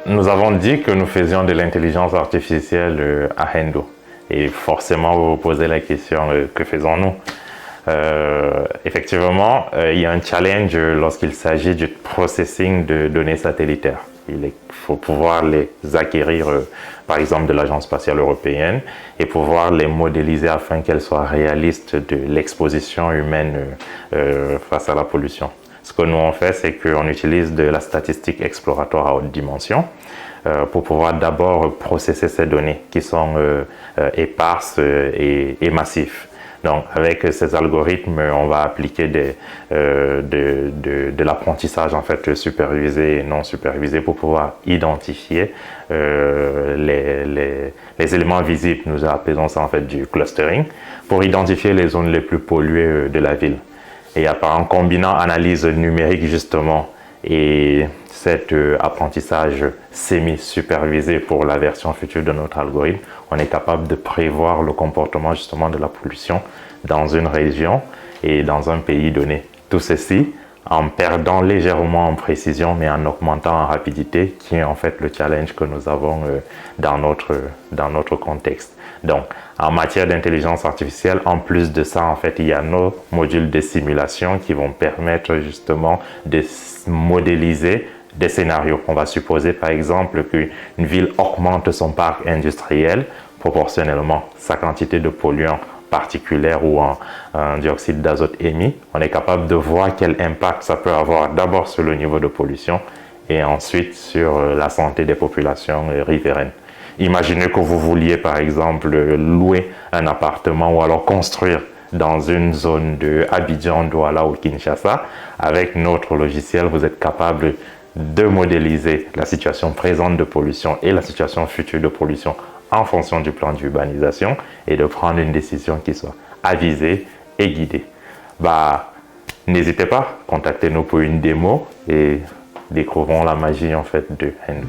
Nous avons dit que nous faisions de l'intelligence artificielle à Hendo. Et forcément, vous vous posez la question, que faisons-nous? Effectivement, il y a un challenge lorsqu'il s'agit du processing de données satellitaires. Il faut pouvoir les acquérir, par exemple, de l'Agence spatiale européenne et pouvoir les modéliser afin qu'elles soient réalistes de l'exposition humaine face à la pollution. Ce que nous on fait, c'est qu'on utilise de la statistique exploratoire à haute dimension pour pouvoir d'abord processer ces données qui sont éparses et massives. Donc, avec ces algorithmes, on va appliquer de l'apprentissage en fait supervisé et non supervisé pour pouvoir identifier les éléments visibles. Nous appelons ça en fait du clustering pour identifier les zones les plus polluées de la ville. Et en combinant analyse numérique justement et cet apprentissage semi-supervisé pour la version future de notre algorithme, on est capable de prévoir le comportement justement de la pollution dans une région et dans un pays donné. Tout ceci en perdant légèrement en précision mais en augmentant en rapidité, qui est en fait le challenge que nous avons dans notre contexte. Donc, en matière d'intelligence artificielle, en plus de ça, en fait, il y a nos modules de simulation qui vont permettre justement de modéliser des scénarios. On va supposer par exemple qu'une ville augmente son parc industriel proportionnellement sa quantité de polluants particulière ou en dioxyde d'azote émis. On est capable de voir quel impact ça peut avoir d'abord sur le niveau de pollution et ensuite sur la santé des populations riveraines. Imaginez que vous vouliez par exemple louer un appartement ou alors construire dans une zone de Abidjan, Douala ou Kinshasa. Avec notre logiciel, vous êtes capable de modéliser la situation présente de pollution et la situation future de pollution en fonction du plan d'urbanisation et de prendre une décision qui soit avisée et guidée. N'hésitez pas, contactez-nous pour une démo et découvrons la magie en fait de Hendo.